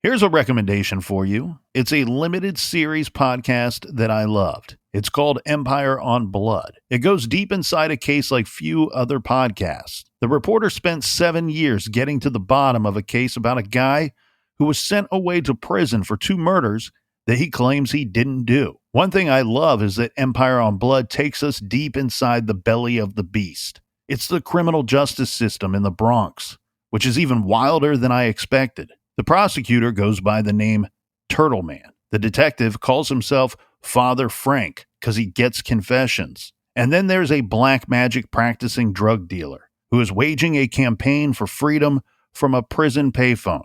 Here's a recommendation for you. It's a limited series podcast that I loved. It's called Empire on Blood. It goes deep inside a case like few other podcasts. The reporter spent 7 years getting to the bottom of a case about a guy who was sent away to prison for 2 murders that he claims he didn't do. One thing I love is that Empire on Blood takes us deep inside the belly of the beast. It's the criminal justice system in the Bronx, which is even wilder than I expected. The prosecutor goes by the name Turtle Man. The detective calls himself Father Frank because he gets confessions. And then there's a black magic practicing drug dealer who is waging a campaign for freedom from a prison payphone.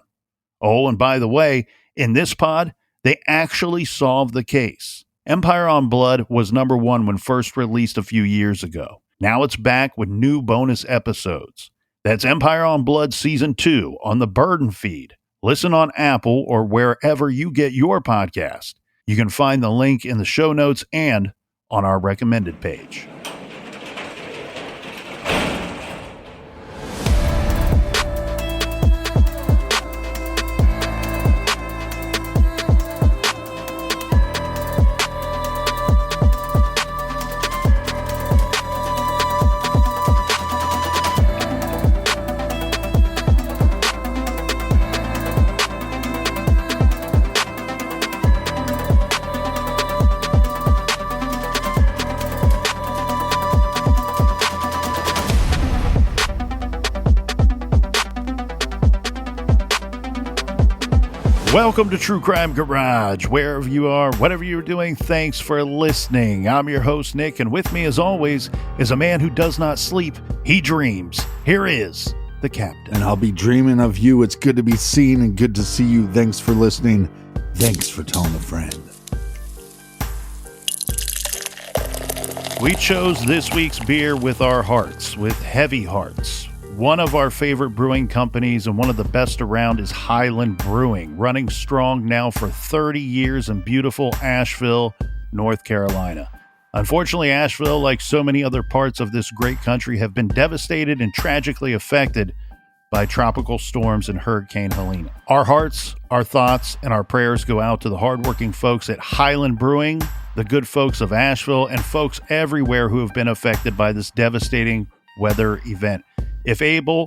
Oh, and by the way, in this pod, they actually solved the case. Empire on Blood was number 1 when first released a few years ago. Now it's back with new bonus episodes. That's Empire on Blood Season 2 on the Burden feed. Listen on Apple or wherever you get your podcast. You can find the link in the show notes and on our recommended page. Welcome to True Crime Garage. Wherever you are, whatever you're doing, thanks for listening. I'm your host, Nick, and with me, as always, is a man who does not sleep. He dreams. Here is the captain. And I'll be dreaming of you. It's good to be seen and good to see you. Thanks for listening. Thanks for telling a friend. We chose this week's beer with our hearts, with heavy hearts. One of our favorite brewing companies and one of the best around is Highland Brewing, running strong now for 30 years in beautiful Asheville, North Carolina. Unfortunately, Asheville, like so many other parts of this great country, have been devastated and tragically affected by tropical storms and Hurricane Helene. Our hearts, our thoughts, and our prayers go out to the hardworking folks at Highland Brewing, the good folks of Asheville, and folks everywhere who have been affected by this devastating weather event. If able,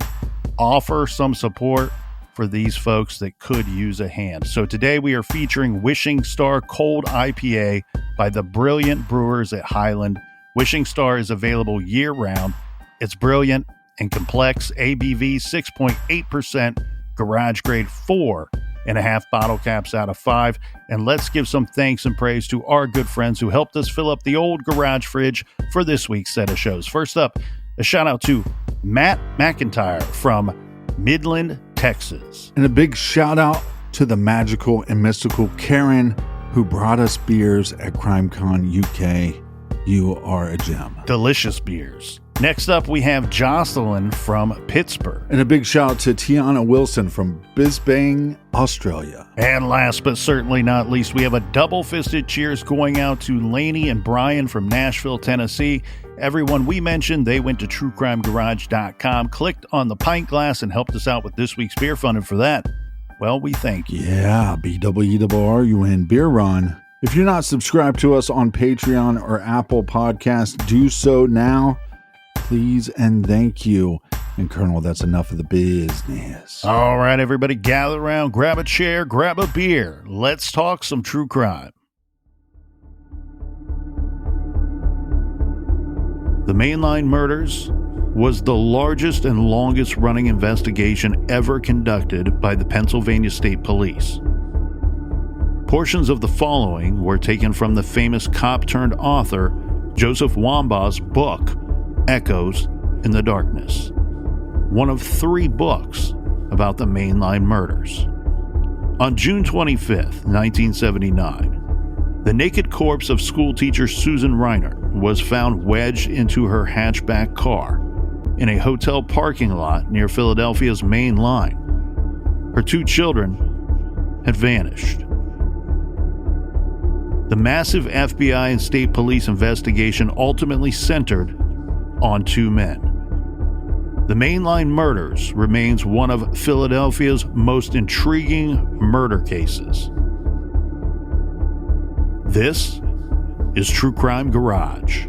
offer some support for these folks that could use a hand. So today we are featuring Wishing Star Cold IPA by the brilliant brewers at Highland. Wishing Star is available year-round. It's brilliant and complex, ABV 6.8%, garage grade 4.5 bottle caps out of 5. And let's give some thanks and praise to our good friends who helped us fill up the old garage fridge for this week's set of shows. First up, a shout out to Matt McIntyre from Midland, Texas. And a big shout out to the magical and mystical Karen who brought us beers at CrimeCon UK. You are a gem. Delicious beers. Next up, we have Jocelyn from Pittsburgh. And a big shout out to Tiana Wilson from Brisbane, Australia. And last but certainly not least, we have a double-fisted cheers going out to Lainey and Brian from Nashville, Tennessee. Everyone we mentioned, they went to truecrimegarage.com, clicked on the pint glass, and helped us out with this week's beer fund. And for that, well, we thank you. Yeah, BWERUN Beer Run. If you're not subscribed to us on Patreon or Apple Podcasts, do so now. Please and thank you. And Colonel, that's enough of the business. All right, everybody, gather around, grab a chair, grab a beer. Let's talk some true crime. The Mainline Murders was the largest and longest running investigation ever conducted by the Pennsylvania State Police. Portions of the following were taken from the famous cop-turned-author Joseph Wambaugh's book, Echoes in the Darkness, one of 3 books about the Mainline Murders. On June 25th, 1979, the naked corpse of schoolteacher Susan Reinert was found wedged into her hatchback car in a hotel parking lot near Philadelphia's Main Line. Her 2 children had vanished. The massive FBI and state police investigation ultimately centered on 2 men. The Mainline Murders remains one of Philadelphia's most intriguing murder cases. This is True Crime Garage.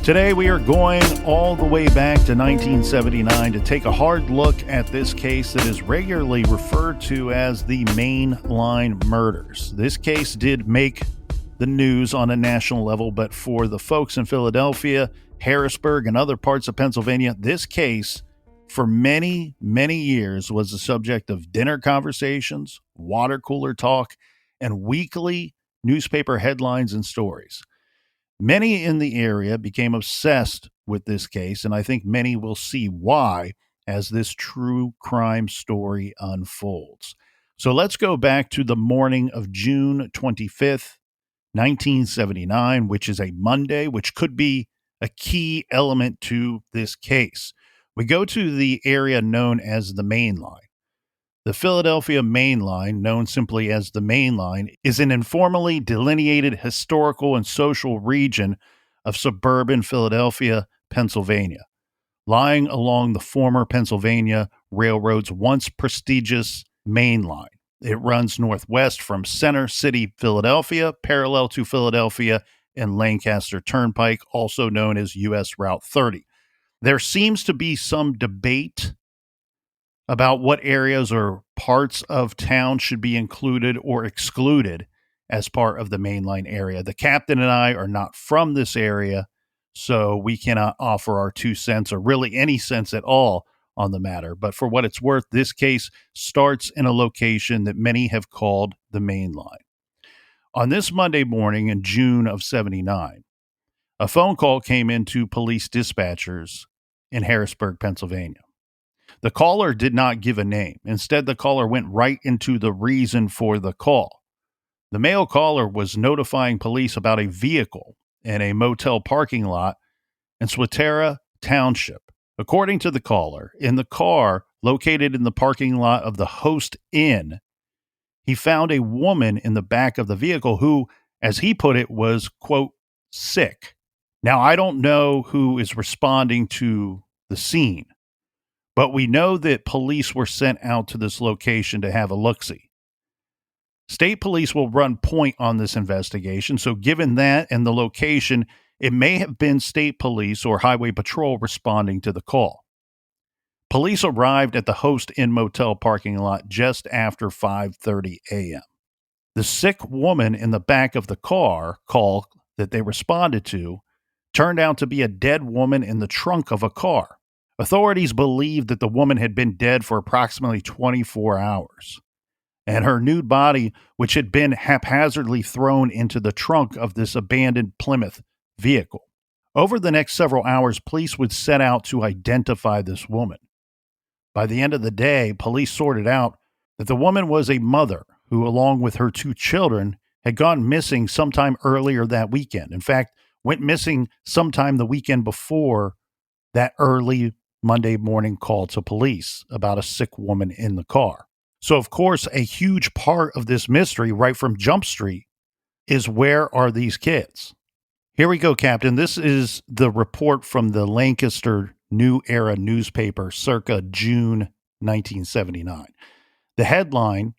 Today we are going all the way back to 1979 to take a hard look at this case that is regularly referred to as the Mainline Murders. This case did make the news on a national level, but for the folks in Philadelphia, Harrisburg, and other parts of Pennsylvania, this case for many, many years was the subject of dinner conversations, water cooler talk, and weekly newspaper headlines and stories. Many in the area became obsessed with this case, and I think many will see why as this true crime story unfolds. So let's go back to the morning of June 25th, 1979, which is a Monday, which could be a key element to this case. We go to the area known as the Main Line. The Philadelphia Main Line, known simply as the Main Line, is an informally delineated historical and social region of suburban Philadelphia, Pennsylvania, lying along the former Pennsylvania Railroad's once prestigious Main Line. It runs northwest from Center City, Philadelphia, parallel to Philadelphia and Lancaster Turnpike, also known as U.S. Route 30. There seems to be some debate about what areas or parts of town should be included or excluded as part of the mainline area. The captain and I are not from this area, so we cannot offer our 2 cents or really any sense at all on the matter. But for what it's worth, this case starts in a location that many have called the Main Line. On this Monday morning in June of 79, a phone call came into police dispatchers in Harrisburg, Pennsylvania. The caller did not give a name. Instead, the caller went right into the reason for the call. The male caller was notifying police about a vehicle in a motel parking lot in Swatara Township. According to the caller, in the car located in the parking lot of the Host Inn, he found a woman in the back of the vehicle who, as he put it, was, quote, sick. Now, I don't know who is responding to the scene, but we know that police were sent out to this location to have a look-see. State police will run point on this investigation, so given that and the location, it may have been state police or highway patrol responding to the call. Police arrived at the Host Inn Motel parking lot just after 5:30 a.m. The sick woman in the back of the car call that they responded to turned out to be a dead woman in the trunk of a car. Authorities believed that the woman had been dead for approximately 24 hours, and her nude body, which had been haphazardly thrown into the trunk of this abandoned Plymouth vehicle. Over the next several hours, police would set out to identify this woman. By the end of the day, police sorted out that the woman was a mother who, along with her 2 children, had gone missing sometime earlier that weekend. In fact, went missing sometime the weekend before that early Monday morning call to police about a sick woman in the car. So, of course, a huge part of this mystery right from Jump Street is where are these kids? Here we go, Captain. This is the report from the Lancaster New Era newspaper circa June 1979. The headline,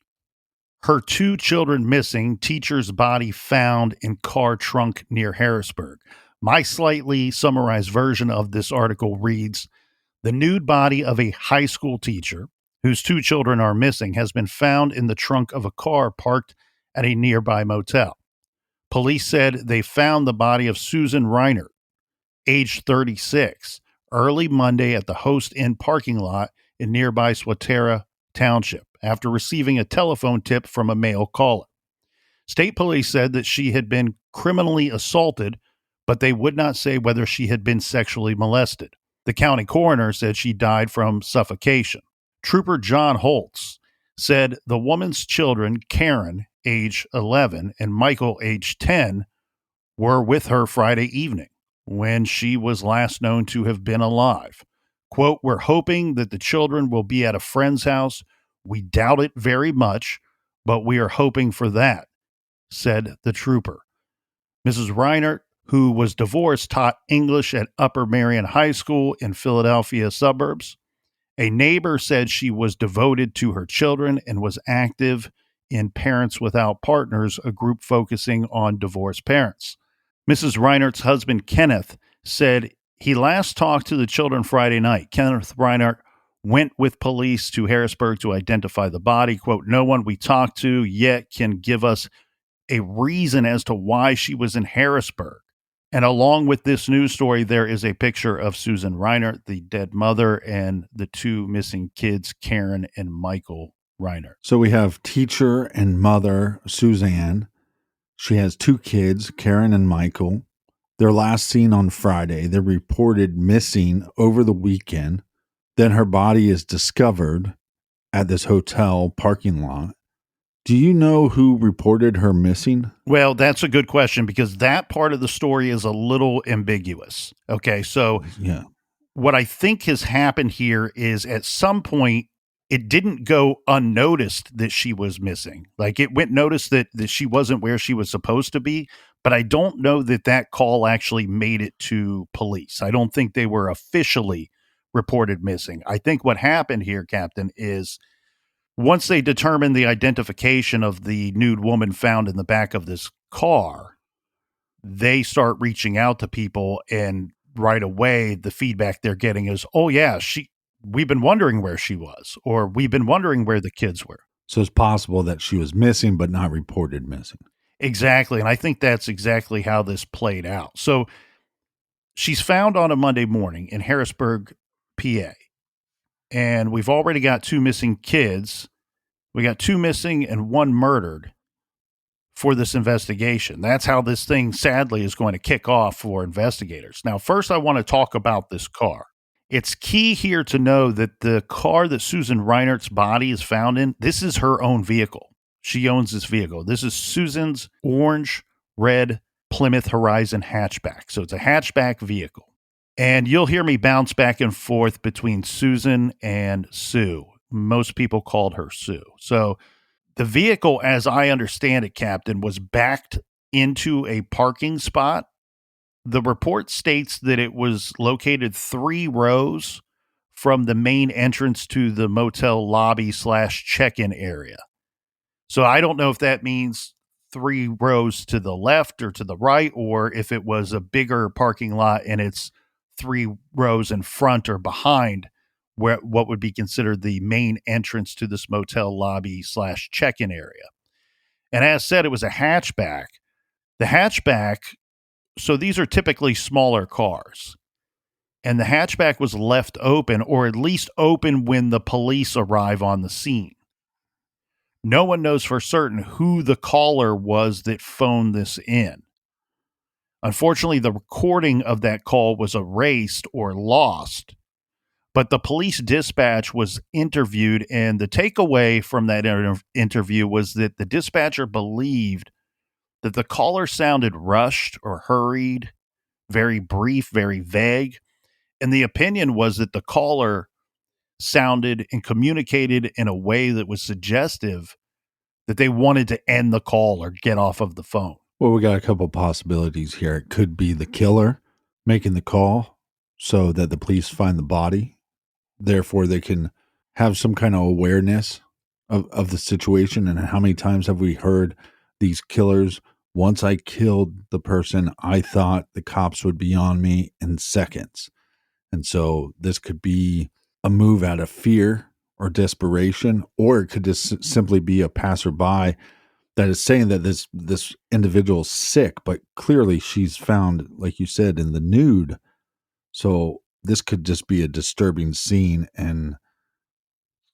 "Her 2 children missing, teacher's body found in car trunk near Harrisburg." My slightly summarized version of this article reads, "The nude body of a high school teacher, whose 2 children are missing, has been found in the trunk of a car parked at a nearby motel. Police said they found the body of Susan Reinert, age 36, early Monday at the Host Inn parking lot in nearby Swatara Township after receiving a telephone tip from a male caller. State police said that she had been criminally assaulted, but they would not say whether she had been sexually molested. The county coroner said she died from suffocation. Trooper John Holtz said the woman's children, Karen, age 11, and Michael, age 10, were with her Friday evening when she was last known to have been alive. Quote, "We're hoping that the children will be at a friend's house. We doubt it very much, but we are hoping for that," said the trooper. Mrs. Reinert, who was divorced, taught English at Upper Marion High School in Philadelphia suburbs. A neighbor said she was devoted to her children and was active in Parents Without Partners, a group focusing on divorced parents. Mrs. Reinert's husband, Kenneth, said he last talked to the children Friday night. Kenneth Reinert went with police to Harrisburg to identify the body. Quote, "No one we talked to yet can give us a reason as to why she was in Harrisburg." And along with this news story, there is a picture of Susan Reinert, the dead mother, and the two missing kids, Karen and Michael Reinert. So we have teacher and mother, Suzanne. She has two kids, Karen and Michael. They're last seen on Friday. They're reported missing over the weekend. Then her body is discovered at this hotel parking lot. Do you know who reported her missing? Well, that's a good question because that part of the story is a little ambiguous. Okay, so Yeah. what I think has happened here is at some point it didn't go unnoticed that she was missing. Like it went noticed that she wasn't where she was supposed to be, but I don't know that that call actually made it to police. I don't think they were officially reported missing. I think what happened here, Captain, is once they determined the identification of the nude woman found in the back of this car, they start reaching out to people, and right away the feedback they're getting is, "Oh yeah, we've been wondering where she was," or "We've been wondering where the kids were." So it's possible that she was missing, but not reported missing. Exactly. And I think that's exactly how this played out. So she's found on a Monday morning in Harrisburg, PA. And we've already got two missing kids. We got two missing and one murdered for this investigation. That's how this thing sadly is going to kick off for investigators. Now, first, I want to talk about this car. It's key here to know that the car that Susan Reinert's body is found in, this is her own vehicle. She owns this vehicle. This is Susan's orange, red Plymouth Horizon hatchback. So it's a hatchback vehicle. And you'll hear me bounce back and forth between Susan and Sue. Most people called her Sue. So the vehicle, as I understand it, Captain, was backed into a parking spot. The report states that it was located 3 rows from the main entrance to the motel lobby / check-in area. So I don't know if that means 3 rows to the left or to the right, or if it was a bigger parking lot and it's 3 rows in front or behind where what would be considered the main entrance to this motel lobby / check-in area. And as said, it was a hatchback. The hatchback, so these are typically smaller cars. And the hatchback was left open, or at least open when the police arrive on the scene. No one knows for certain who the caller was that phoned this in. Unfortunately, the recording of that call was erased or lost, but the police dispatch was interviewed, and the takeaway from that interview was that the dispatcher believed that the caller sounded rushed or hurried, very brief, very vague, and the opinion was that the caller sounded and communicated in a way that was suggestive that they wanted to end the call or get off of the phone. Well, we got a couple possibilities here. It could be the killer making the call so that the police find the body. Therefore, they can have some kind of awareness of the situation. And how many times have we heard these killers? Once I killed the person, I thought the cops would be on me in seconds. And so this could be a move out of fear or desperation, or it could just simply be a passerby that is saying that this individual's sick, but clearly she's found, like you said, in the nude. So this could just be a disturbing scene, and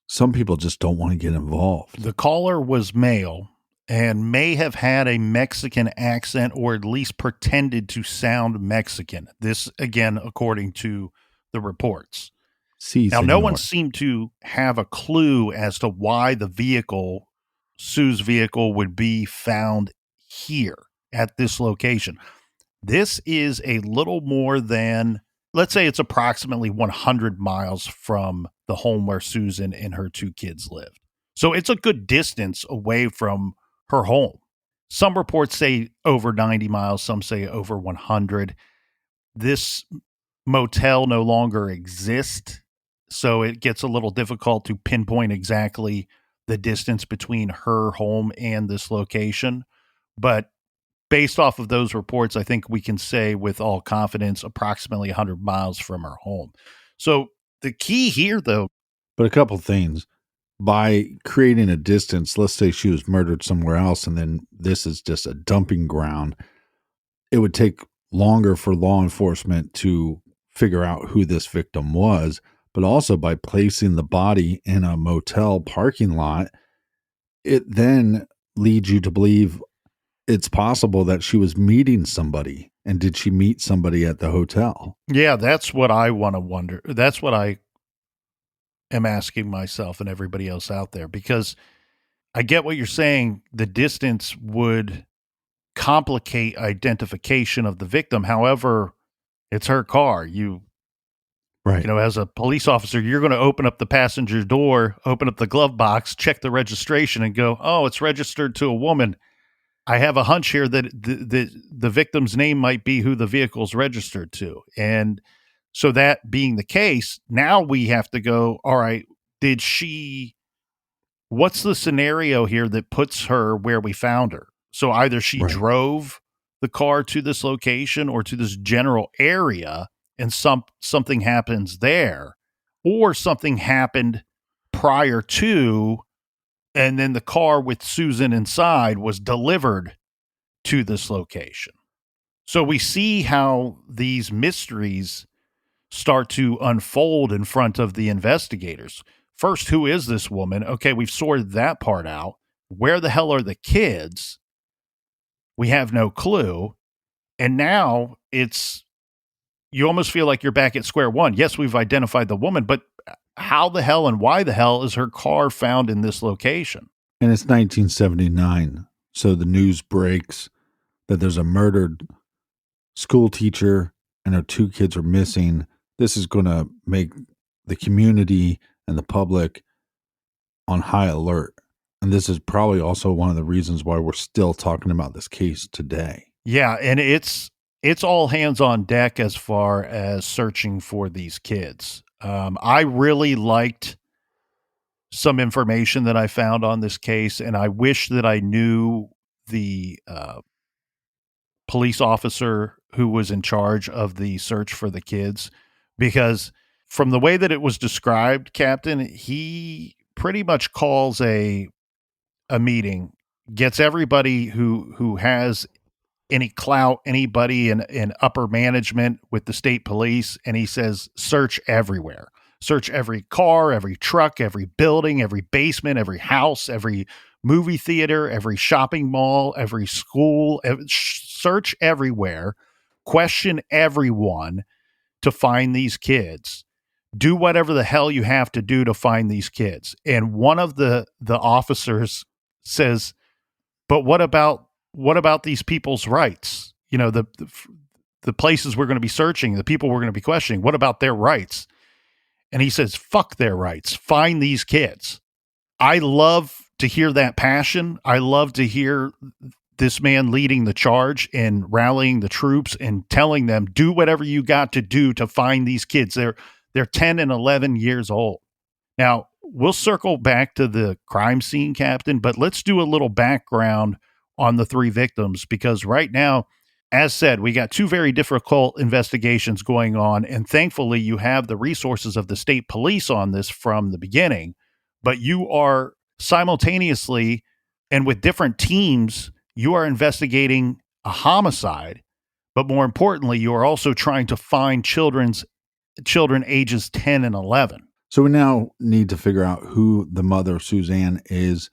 some people just don't want to get involved. The caller was male and may have had a Mexican accent, or at least pretended to sound Mexican. This, again, according to the reports. Now, no one seemed to have a clue as to why the vehicle, Sue's vehicle, would be found here at this location. This is a little more than let's say it's approximately 100 miles from the home where Susan and her two kids lived. So it's a good distance away from her home. Some reports say over 90 miles, some say over 100. This motel no longer exists, so it gets a little difficult to pinpoint exactly the distance between her home and this location. But based off of those reports, I think we can say with all confidence approximately 100 miles from her home. So the key here, though, But a couple things. By creating a distance, let's say she was murdered somewhere else, and then this is just a dumping ground, it would take longer for law enforcement to figure out who this victim was. But also by placing the body in a motel parking lot, it then leads you to believe it's possible that she was meeting somebody. And did she meet somebody at the hotel? yeah, that's what I want to wonder. That's what I am asking myself and everybody else out there, because I get what you're saying. The distance would complicate identification of the victim. However, it's her car. Right. As a police officer, you're going to open up the passenger door, open up the glove box, check the registration, and go, "Oh, it's registered to a woman. I have a hunch here that the victim's name might be who the vehicle's registered to." And so that being the case, now we have to go, all right, what's the scenario here that puts her where we found her? So either she Right. drove the car to this location or to this general area, and something happens there, or something happened prior to, and then the car with Susan inside was delivered to this location. So we see how these mysteries start to unfold in front of the investigators. First, who is this woman? Okay, we've sorted that part out. Where the hell are the kids? We have no clue. And now you almost feel like you're back at square one. Yes, we've identified the woman, but how the hell and why the hell is her car found in this location? And it's 1979. So the news breaks that there's a murdered school teacher and her two kids are missing. This is going to make the community and the public on high alert. And this is probably also one of the reasons why we're still talking about this case today. Yeah, and it's all hands on deck as far as searching for these kids. I really liked some information that I found on this case, and I wish that I knew the police officer who was in charge of the search for the kids, because from the way that it was described, Captain, he pretty much calls a meeting, gets everybody who has any clout, anybody in upper management with the state police, and he says, search everywhere. Search every car, every truck, every building, every basement, every house, every movie theater, every shopping mall, every school, search everywhere, question everyone to find these kids. Do whatever the hell you have to do to find these kids. And one of the officers says, but what about these people's rights? The places we're going to be searching, the people we're going to be questioning, what about their rights? And he says, fuck their rights. Find these kids. I love to hear that passion. I love to hear this man leading the charge and rallying the troops and telling them, do whatever you got to do to find these kids. They're 10 and 11 years old. Now, we'll circle back to the crime scene, Captain, but let's do a little background on the three victims, because right now, as said, we got two very difficult investigations going on, and thankfully you have the resources of the state police on this from the beginning, but you are simultaneously and with different teams, you are investigating a homicide, but more importantly, you are also trying to find children ages 10 and 11. So we now need to figure out who the mother, Suzanne, is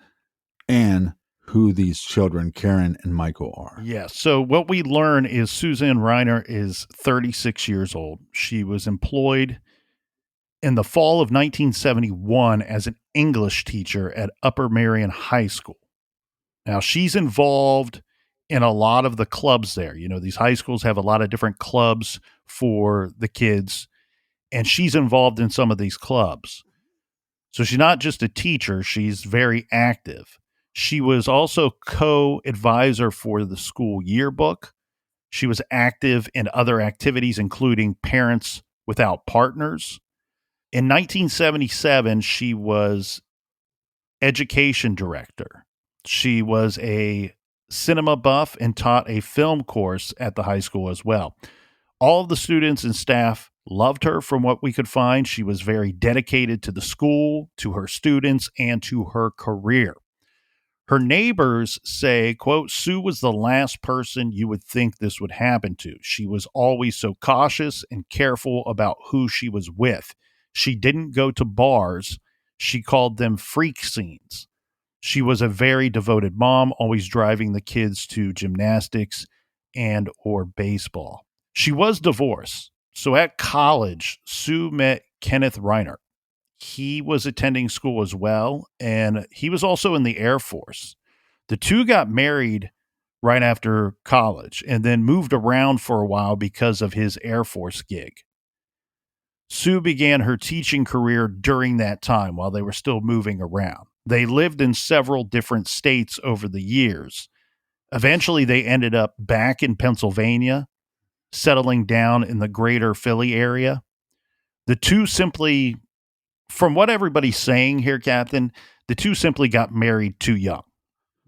and who these children, Karen and Michael, are. Yes. So what we learn is Susan Reinert is 36 years old. She was employed in the fall of 1971 as an English teacher at Upper Marion High School. Now, she's involved in a lot of the clubs there. These high schools have a lot of different clubs for the kids, and she's involved in some of these clubs. So she's not just a teacher, she's very active. She was also co-advisor for the school yearbook. She was active in other activities, including Parents Without Partners. In 1977, she was education director. She was a cinema buff and taught a film course at the high school as well. All of the students and staff loved her from what we could find. She was very dedicated to the school, to her students, and to her career. Her neighbors say, quote, Sue was the last person you would think this would happen to. She was always so cautious and careful about who she was with. She didn't go to bars. She called them freak scenes. She was a very devoted mom, always driving the kids to gymnastics and or baseball. She was divorced. So at college, Sue met Kenneth Reinert. He was attending school as well, and he was also in the Air Force. The two got married right after college and then moved around for a while because of his Air Force gig. Sue began her teaching career during that time while they were still moving around. They lived in several different states over the years. Eventually, they ended up back in Pennsylvania, settling down in the greater Philly area. The two simply, from what everybody's saying here, Captain, the two simply got married too young.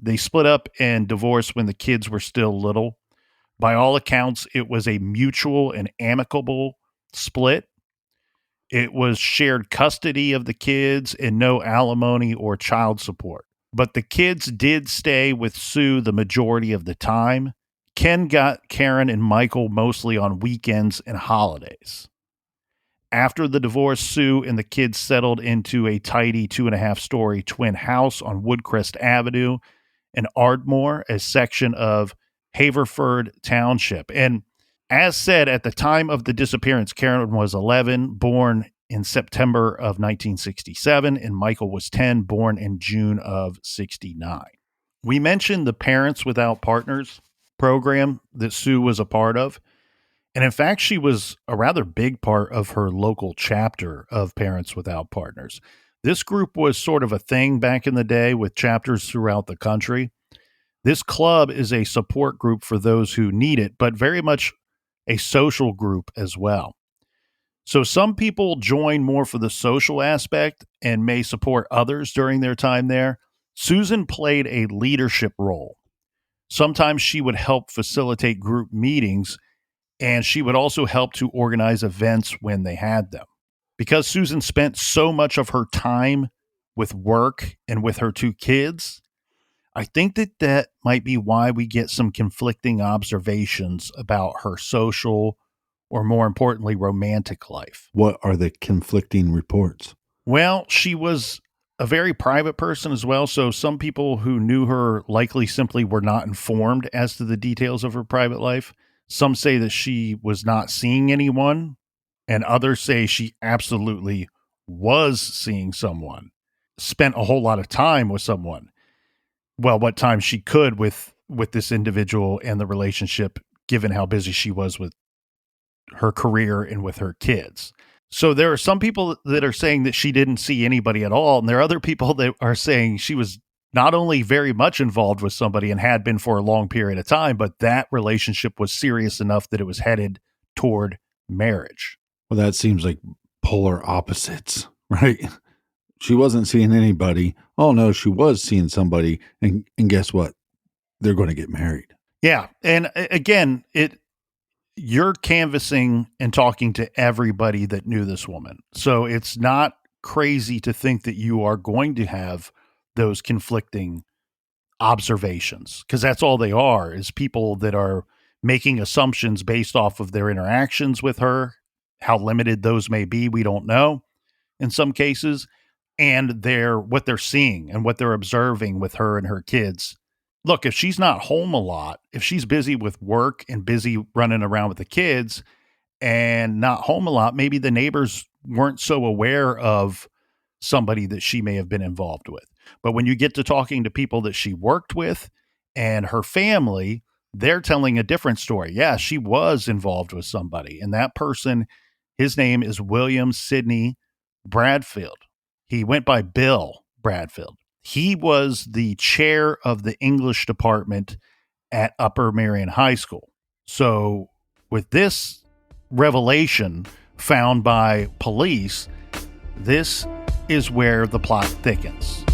They split up and divorced when the kids were still little. By all accounts, it was a mutual and amicable split. It was shared custody of the kids and no alimony or child support. But the kids did stay with Sue the majority of the time. Ken got Karen and Michael mostly on weekends and holidays. After the divorce, Sue and the kids settled into a tidy 2.5-story twin house on Woodcrest Avenue in Ardmore, a section of Haverford Township. And as said, at the time of the disappearance, Karen was 11, born in September of 1967, and Michael was 10, born in June of 69. We mentioned the Parents Without Partners program that Sue was a part of. And in fact, she was a rather big part of her local chapter of Parents Without Partners. This group was sort of a thing back in the day with chapters throughout the country. This club is a support group for those who need it, but very much a social group as well. So some people join more for the social aspect and may support others during their time there. Susan played a leadership role. Sometimes she would help facilitate group meetings, and she would also help to organize events when they had them. Because Susan spent so much of her time with work and with her two kids, I think that might be why we get some conflicting observations about her social, or more importantly, romantic life. What are the conflicting reports? Well, she was a very private person as well, so some people who knew her likely simply were not informed as to the details of her private life. Some say that she was not seeing anyone, and others say she absolutely was seeing someone, spent a whole lot of time with someone. Well, what time she could with this individual and the relationship, given how busy she was with her career and with her kids. So there are some people that are saying that she didn't see anybody at all. And there are other people that are saying she was not only very much involved with somebody and had been for a long period of time, but that relationship was serious enough that it was headed toward marriage. Well, that seems like polar opposites, right? She wasn't seeing anybody. Oh, no, she was seeing somebody. And guess what? They're going to get married. Yeah. And again, you're canvassing and talking to everybody that knew this woman. So it's not crazy to think that you are going to have those conflicting observations, because that's all they are, is people that are making assumptions based off of their interactions with her. How limited those may be, we don't know in some cases, and what they're seeing and what they're observing with her and her kids. Look, if she's not home a lot, if she's busy with work and busy running around with the kids and not home a lot, maybe the neighbors weren't so aware of somebody that she may have been involved with. But when you get to talking to people that she worked with and her family, they're telling a different story. Yeah, she was involved with somebody, and that person, his name is William Sidney Bradfield. He went by Bill Bradfield. He was the chair of the English department at Upper Marion High School. So, with this revelation found by police, this is where the plot thickens.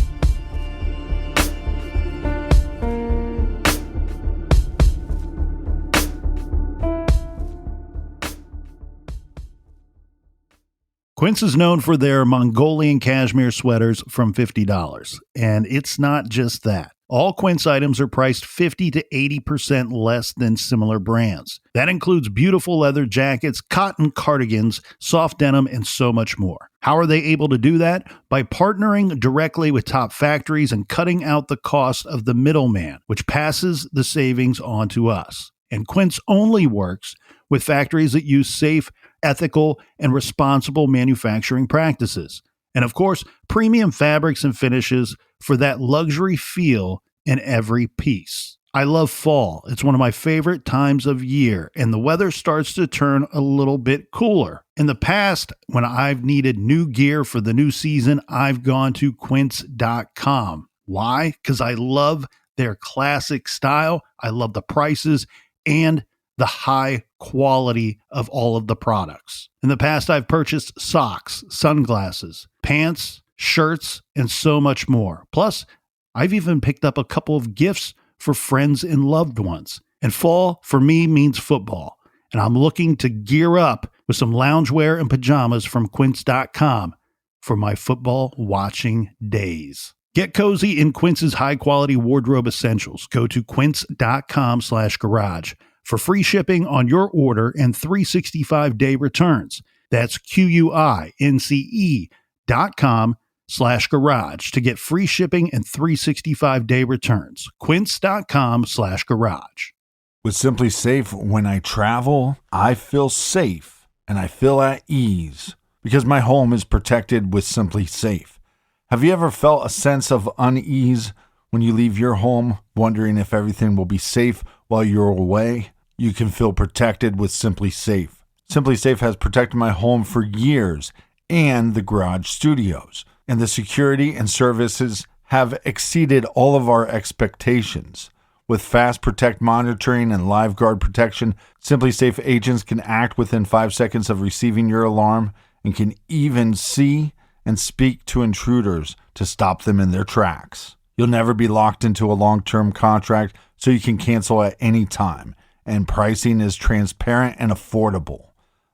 Quince is known for their Mongolian cashmere sweaters from $50. And it's not just that. All Quince items are priced 50 to 80% less than similar brands. That includes beautiful leather jackets, cotton cardigans, soft denim, and so much more. How are they able to do that? By partnering directly with top factories and cutting out the cost of the middleman, which passes the savings on to us. And Quince only works with factories that use safe, ethical, and responsible manufacturing practices. And of course, premium fabrics and finishes for that luxury feel in every piece. I love fall. It's one of my favorite times of year, and the weather starts to turn a little bit cooler. In the past, when I've needed new gear for the new season, I've gone to quince.com. Why? Because I love their classic style. I love the prices and the high quality of all of the products. In the past, I've purchased socks, sunglasses, pants, shirts, and so much more. Plus, I've even picked up a couple of gifts for friends and loved ones. And fall, for me, means football. And I'm looking to gear up with some loungewear and pajamas from quince.com for my football watching days. Get cozy in Quince's high-quality wardrobe essentials. Go to quince.com/garage for free shipping on your order and 365-day returns. That's QUINCE.com/garage to get free shipping and 365-day returns. Quince.com/garage. With Simply Safe, when I travel, I feel safe and I feel at ease because my home is protected with Simply Safe. Have you ever felt a sense of unease when you leave your home, wondering if everything will be safe while you're away? You can feel protected with Simply Safe. Simply Safe has protected my home for years and the garage studios, and the security and services have exceeded all of our expectations. With fast protect monitoring and live guard protection, Simply Safe agents can act within 5 seconds of receiving your alarm and can even see and speak to intruders to stop them in their tracks. You'll never be locked into a long-term contract, so you can cancel at any time. And pricing is transparent and affordable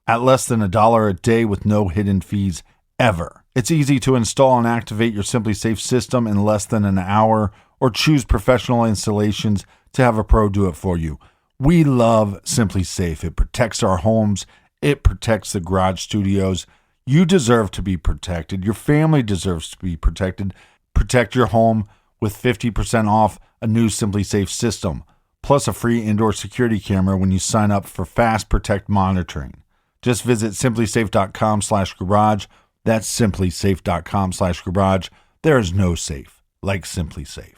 at less than $1 a day with no hidden fees ever. It's easy to install and activate your Simply Safe system in less than an hour, or choose professional installations to have a pro do it for you. We love Simply Safe. It protects our homes. It protects the garage studios. You deserve to be protected. Your family deserves to be protected. Protect your home with 50% off a new Simply Safe system, plus a free indoor security camera when you sign up for Fast Protect monitoring. Just visit simplysafe.com/garage. That's simplysafe.com/garage. There is no safe like Simply Safe.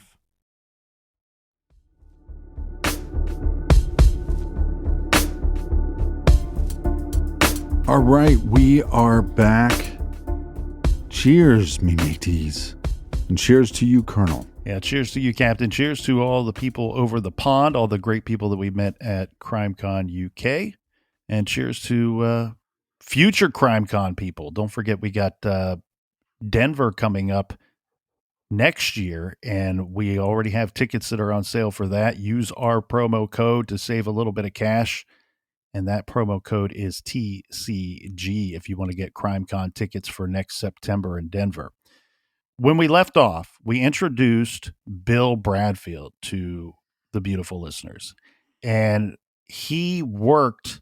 All right, we are back. Cheers, me mateys. And cheers to you, Colonel. Yeah, cheers to you, Captain. Cheers to all the people over the pond, all the great people that we met at CrimeCon UK. And cheers to future CrimeCon people. Don't forget, we got Denver coming up next year, and we already have tickets that are on sale for that. Use our promo code to save a little bit of cash. And that promo code is TCG if you want to get CrimeCon tickets for next September in Denver. When we left off, we introduced Bill Bradfield to the beautiful listeners. And he worked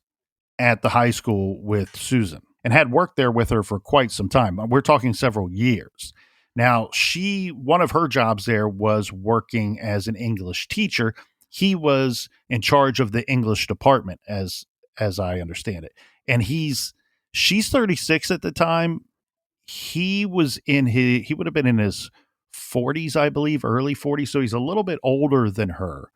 at the high school with Susan and had worked there with her for quite some time. We're talking several years. Now, one of her jobs there was working as an English teacher. He was in charge of the English department, as I understand it. And she's 36 at the time. He would have been in his 40s, I believe, early 40s. So he's a little bit older than her.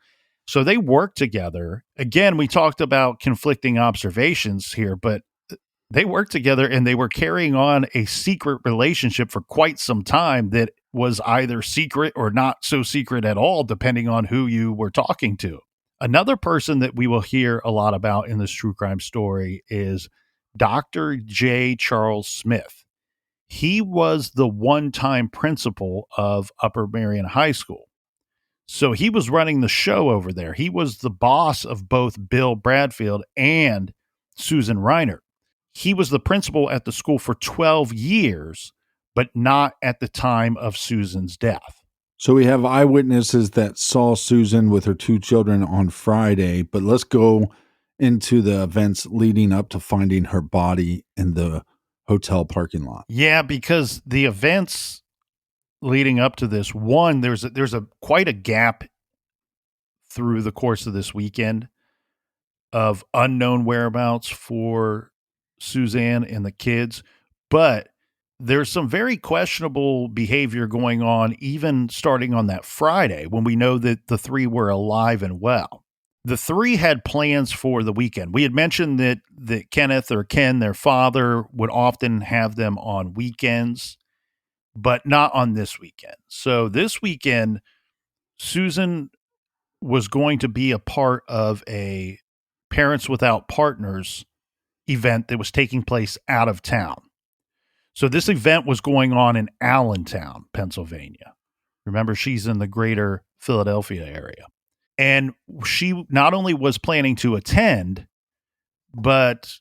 So they worked together. Again, we talked about conflicting observations here, but they worked together and they were carrying on a secret relationship for quite some time that was either secret or not so secret at all, depending on who you were talking to. Another person that we will hear a lot about in this true crime story is Dr. J. Charles Smith. He was the one-time principal of Upper Marion High School. So he was running the show over there. He was the boss of both Bill Bradfield and Susan Reinert. He was the principal at the school for 12 years, but not at the time of Susan's death. So we have eyewitnesses that saw Susan with her 2 children on Friday, but let's go into the events leading up to finding her body in the hotel parking lot. Yeah, because the events leading up to this, one, there's a quite a gap through the course of this weekend of unknown whereabouts for Suzanne and the kids, but there's some very questionable behavior going on even starting on that Friday when we know that the 3 were alive and well. The 3 had plans for the weekend. We had mentioned that Kenneth or Ken, their father, would often have them on weekends, but not on this weekend. So this weekend, Susan was going to be a part of a Parents Without Partners event that was taking place out of town. So this event was going on in Allentown, Pennsylvania. Remember, she's in the greater Philadelphia area. And she not only was planning to attend, but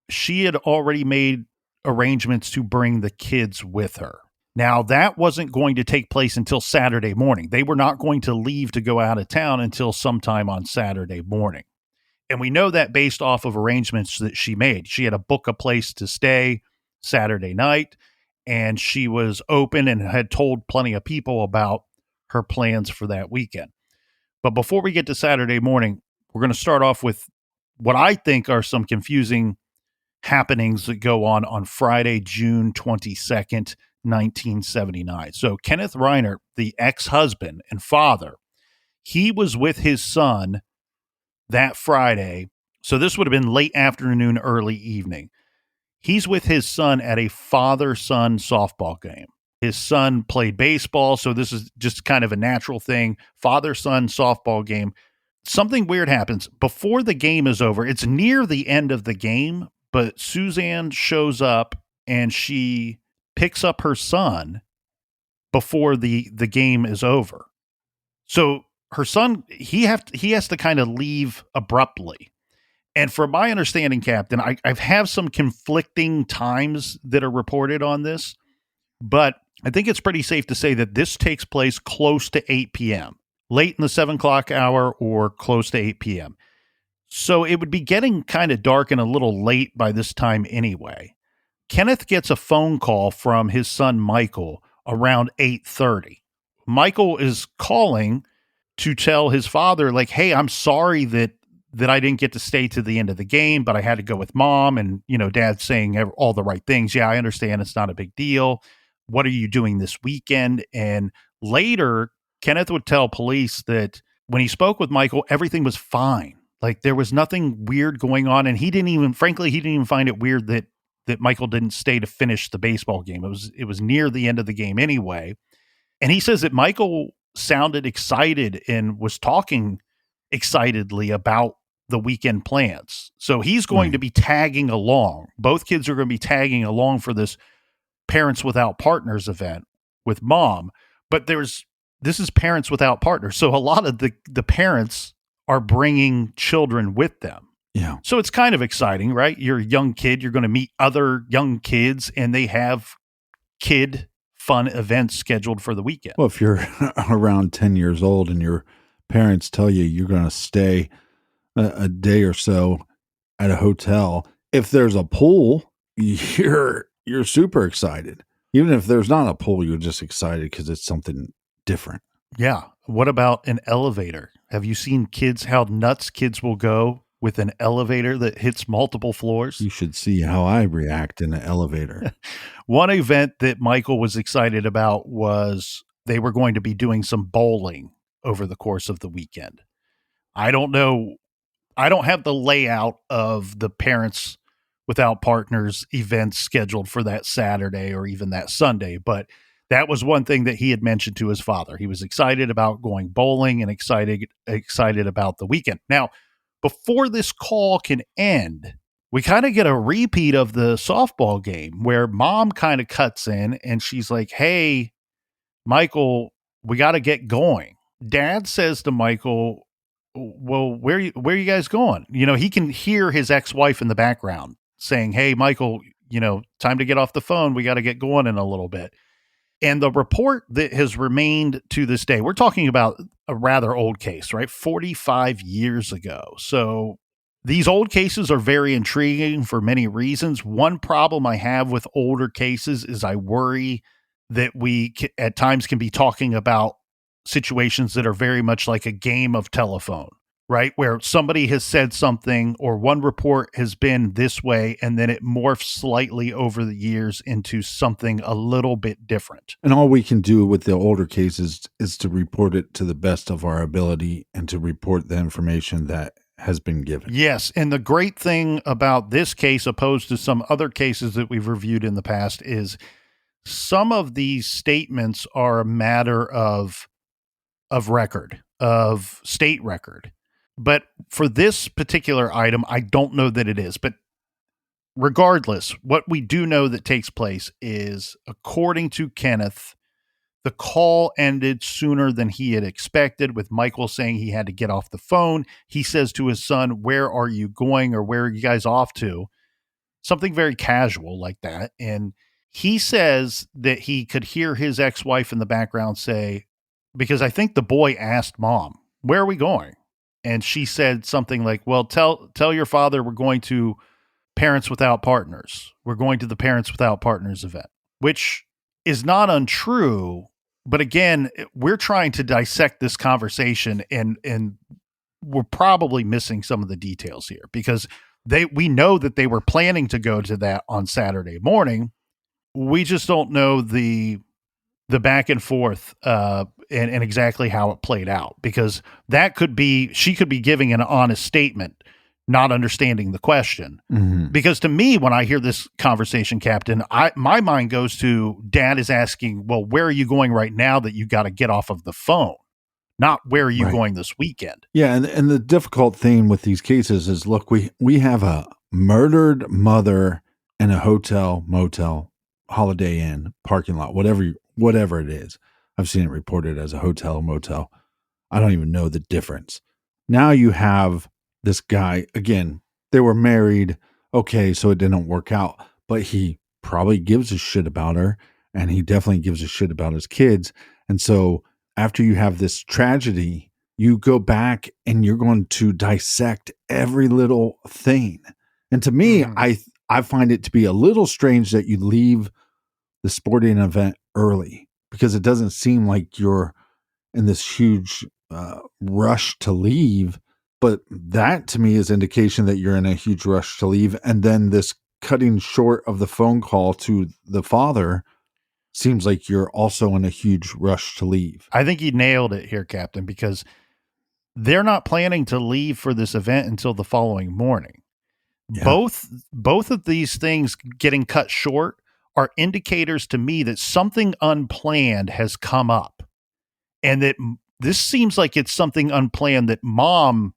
she had already made arrangements to bring the kids with her. Now, that wasn't going to take place until Saturday morning. They were not going to leave to go out of town until sometime on Saturday morning. And we know that based off of arrangements that she made. She had to book a place to stay Saturday night, and she was open and had told plenty of people about her plans for that weekend. But before we get to Saturday morning, we're going to start off with what I think are some confusing happenings that go on Friday, June 22nd, 1979. So Kenneth Reinert, the ex-husband and father, he was with his son that Friday. So this would have been late afternoon, early evening. He's with his son at a father-son softball game. His son played baseball, so this is just kind of a natural thing. Father-son softball game. Something weird happens. Before the game is over, it's near the end of the game, but Suzanne shows up and she picks up her son before the game is over. So her son, he has to kind of leave abruptly. And from my understanding, Captain, I've have some conflicting times that are reported on this, but I think it's pretty safe to say that this takes place close to 8 p.m., late in the 7 o'clock hour or close to 8 p.m. So it would be getting kind of dark and a little late by this time anyway. Kenneth gets a phone call from his son, Michael, around 8:30. Michael is calling to tell his father, like, hey, I'm sorry that I didn't get to stay to the end of the game, but I had to go with mom. And, dad's saying all the right things. Yeah, I understand. It's not a big deal. What are you doing this weekend? And later, Kenneth would tell police that when he spoke with Michael, everything was fine. Like there was nothing weird going on. And he didn't even find it weird that Michael didn't stay to finish the baseball game. It was near the end of the game anyway. And he says that Michael sounded excited and was talking excitedly about the weekend plans. So he's going to be tagging along. Both kids are going to be tagging along for this Parents Without Partners event with mom. But this is Parents Without Partners. So a lot of the parents are bringing children with them. Yeah. So it's kind of exciting, right? You're a young kid. You're going to meet other young kids and they have kid fun events scheduled for the weekend. Well, if you're around 10 years old and your parents tell you you're going to stay a day or so at a hotel, if there's a pool, you're super excited. Even if there's not a pool, you're just excited because it's something different. Yeah. What about an elevator? Have you seen how nuts kids will go with an elevator that hits multiple floors? You should see how I react in an elevator. One event that Michael was excited about was they were going to be doing some bowling over the course of the weekend. I don't know. I don't have the layout of the Parents Without Partners events scheduled for that Saturday or even that Sunday, but that was one thing that he had mentioned to his father. He was excited about going bowling and excited about the weekend. Now, before this call can end, we kind of get a repeat of the softball game where mom kind of cuts in and she's like, "Hey, Michael, we got to get going." Dad says to Michael, "Well, where are you guys going?" He can hear his ex-wife in the background saying, "Hey, Michael, time to get off the phone. We got to get going in a little bit." And the report that has remained to this day, we're talking about a rather old case, right? 45 years ago. So these old cases are very intriguing for many reasons. One problem I have with older cases is I worry that we at times can be talking about situations that are very much like a game of telephone, right? Where somebody has said something or one report has been this way, and then it morphs slightly over the years into something a little bit different. And all we can do with the older cases is to report it to the best of our ability and to report the information that has been given. Yes. And the great thing about this case, opposed to some other cases that we've reviewed in the past, is some of these statements are a matter of record, of state record. But for this particular item, I don't know that it is. But regardless, what we do know that takes place is, according to Kenneth, the call ended sooner than he had expected, with Michael saying he had to get off the phone. He says to his son, "Where are you going?" or "Where are you guys off to?" Something very casual like that. And he says that he could hear his ex-wife in the background say, because I think the boy asked mom, "Where are we going?" And she said something like, "Well, tell your father we're going to Parents Without Partners. We're going to the Parents Without Partners event," which is not untrue. But again, we're trying to dissect this conversation, and we're probably missing some of the details here, because we know that they were planning to go to that on Saturday morning. We just don't know the back and forth and exactly how it played out, because that could be, she could be giving an honest statement, not understanding the question. Mm-hmm. Because to me, when I hear this conversation, Captain, my mind goes to Dad is asking, "Well, where are you going right now that you got to get off of the phone?" Not "Where are you going this weekend?" Yeah, and the difficult thing with these cases is, look, we have a murdered mother in a hotel, motel, Holiday Inn parking lot, whatever it is. I've seen it reported as a hotel, motel. I don't even know the difference. Now you have this guy, again, they were married. Okay, so it didn't work out, but he probably gives a shit about her, and he definitely gives a shit about his kids. And so after you have this tragedy, you go back and you're going to dissect every little thing. And to me, I find it to be a little strange that you leave the sporting event early, because it doesn't seem like you're in this huge rush to leave. But that to me is indication that you're in a huge rush to leave. And then this cutting short of the phone call to the father seems like you're also in a huge rush to leave. I think you nailed it here, Captain, because they're not planning to leave for this event until the following morning. Yeah. Both of these things getting cut short are indicators to me that something unplanned has come up, and that this seems like it's something unplanned that mom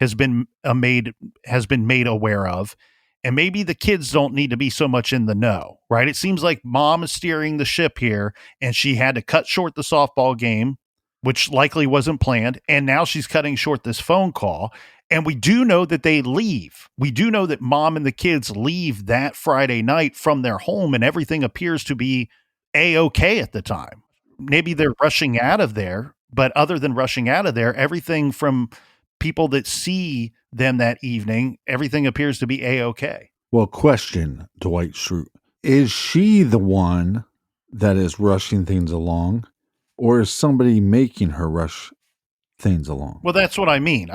has been made aware of. And maybe the kids don't need to be so much in the know, right? It seems like mom is steering the ship here, and she had to cut short the softball game, which likely wasn't planned. And now she's cutting short this phone call. And we do know that they leave. We do know that mom and the kids leave that Friday night from their home, and everything appears to be A-okay at the time. Maybe they're rushing out of there, but other than rushing out of there, everything from people that see them that evening, everything appears to be A-okay. Well, question, Dwight Schrute. Is she the one that is rushing things along, or is somebody making her rush things along? Well, that's what I mean.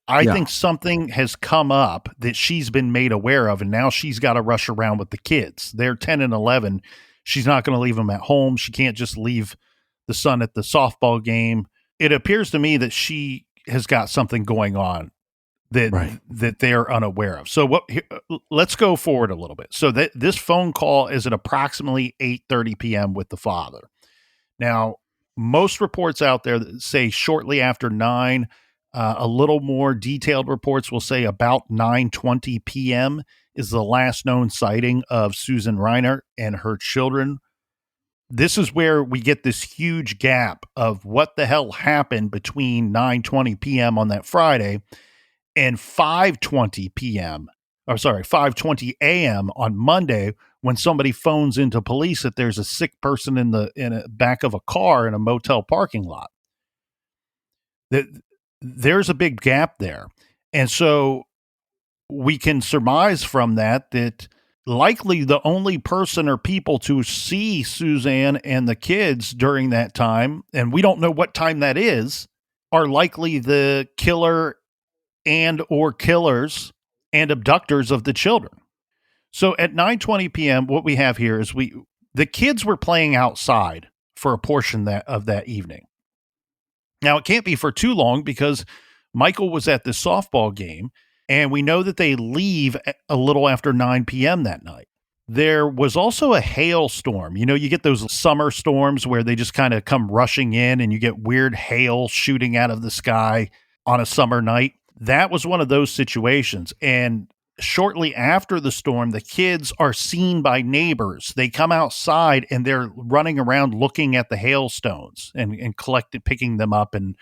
I think something has come up that she's been made aware of, and now she's got to rush around with the kids. They're 10 and 11. She's not going to leave them at home. She can't just leave the son at the softball game. It appears to me that she has got something going on that Right. that they're unaware of. So let's go forward a little bit. So that this phone call is at approximately 8:30 p.m. with the father. Now, most reports out there that say shortly after 9. A little more detailed reports will say about 9:20 p.m. is the last known sighting of Susan Reinert and her children. This is where we get this huge gap of what the hell happened between 9:20 p.m. on that Friday and 5:20 p.m. or sorry, 5:20 a.m. on Monday, when somebody phones into police that there's a sick person in the back of a car in a motel parking lot. That there's a big gap there. And so we can surmise from that likely the only person or people to see Suzanne and the kids during that time, and we don't know what time that is, are likely the killer and or killers and abductors of the children. So at 9:20 p.m., what we have here is the kids were playing outside for a portion of that evening. Now, it can't be for too long because Michael was at the softball game, and we know that they leave a little after 9 p.m. that night. There was also a hailstorm. You know, you get those summer storms where they just kind of come rushing in and you get weird hail shooting out of the sky on a summer night. That was one of those situations. And shortly after the storm, the kids are seen by neighbors. They come outside and they're running around looking at the hailstones and picking them up and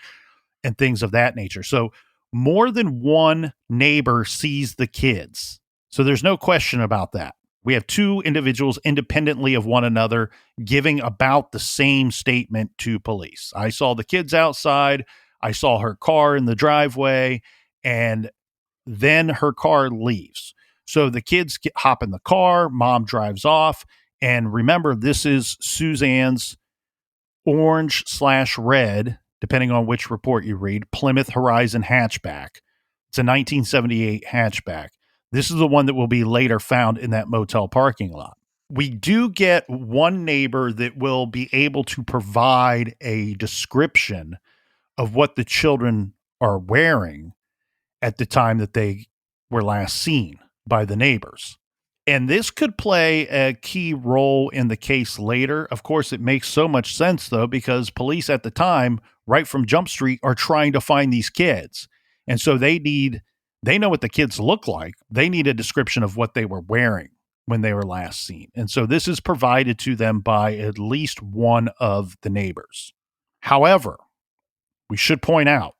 things of that nature. So more than one neighbor sees the kids. So there's no question about that. We have two individuals independently of one another giving about the same statement to police. I saw the kids outside. I saw her car in the driveway, and then her car leaves. So the kids hop in the car, mom drives off. And remember, this is Suzanne's orange/red, depending on which report you read, Plymouth Horizon hatchback. It's a 1978 hatchback. This is the one that will be later found in that motel parking lot. We do get one neighbor that will be able to provide a description of what the children are wearing at the time that they were last seen by the neighbors. And this could play a key role in the case later. Of course, it makes so much sense, though, because police at the time, right from Jump Street, are trying to find these kids. And so they know what the kids look like. They need a description of what they were wearing when they were last seen. And so this is provided to them by at least one of the neighbors. However, we should point out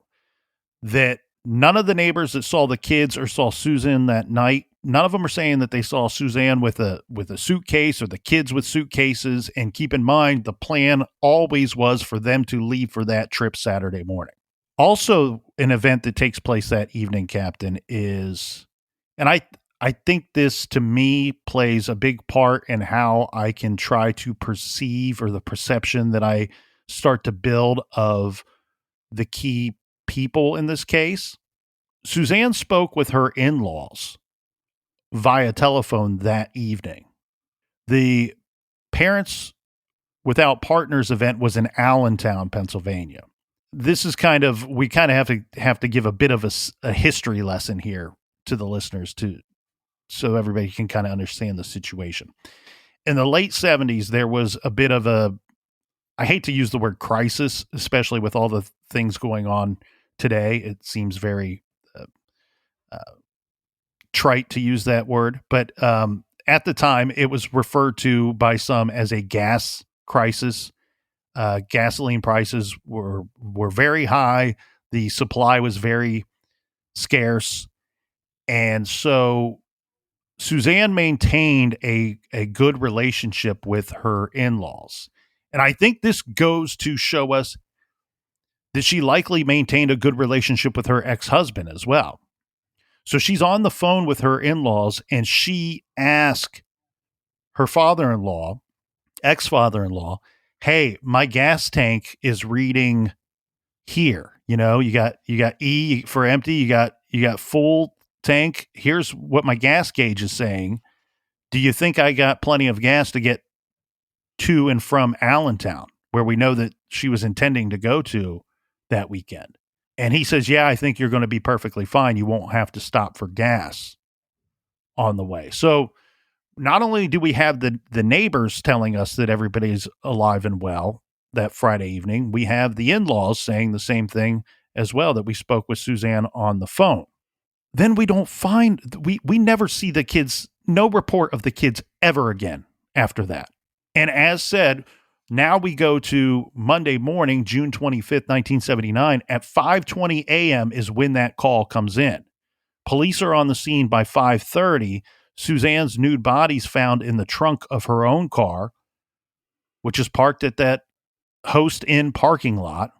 that none of the neighbors that saw the kids or saw Susan that night, none of them are saying that they saw Suzanne with a suitcase or the kids with suitcases. And keep in mind, the plan always was for them to leave for that trip Saturday morning. Also, an event that takes place that evening, Captain, is, and I think this to me plays a big part in how I can try to perceive, or the perception that I start to build of the key people in this case. Suzanne spoke with her in-laws via telephone that evening. The Parents Without Partners event was in Allentown, Pennsylvania. This is we have to give a bit of a history lesson here to the listeners so everybody can kind of understand the situation. In the late 70s, there was a bit of I hate to use the word crisis, especially with all the things going on today. It seems very trite to use that word, but at the time, it was referred to by some as a gas crisis. Gasoline prices were very high. The supply was very scarce. And so Suzanne maintained a good relationship with her in-laws. And I think this goes to show us that she likely maintained a good relationship with her ex-husband as well. So she's on the phone with her in-laws, and she asked her father-in-law, ex-father-in-law, hey, my gas tank is reading here. You know, you got E for empty, you got full tank. Here's what my gas gauge is saying. Do you think I got plenty of gas to get to and from Allentown, where we know that she was intending to go to that weekend? And he says, yeah, I think you're going to be perfectly fine. You won't have to stop for gas on the way. So not only do we have the neighbors telling us that everybody's alive and well that Friday evening, we have the in-laws saying the same thing as well, that we spoke with Suzanne on the phone. Then we don't find, we never see the kids, no report of the kids ever again after that. And as said, now we go to Monday morning, June 25th, 1979. At 5:20 a.m. is when that call comes in. Police are on the scene by 5:30. Suzanne's nude body's found in the trunk of her own car, which is parked at that Host Inn parking lot.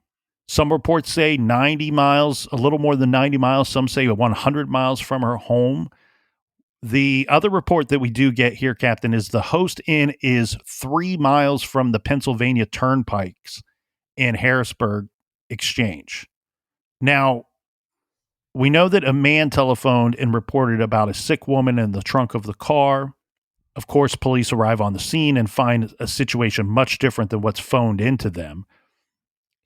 Some reports say 90 miles, a little more than 90 miles. Some say 100 miles from her home. The other report that we do get here, Captain, is the Host Inn is 3 miles from the Pennsylvania Turnpikes in Harrisburg Exchange. Now, we know that a man telephoned and reported about a sick woman in the trunk of the car. Of course, police arrive on the scene and find a situation much different than what's phoned into them.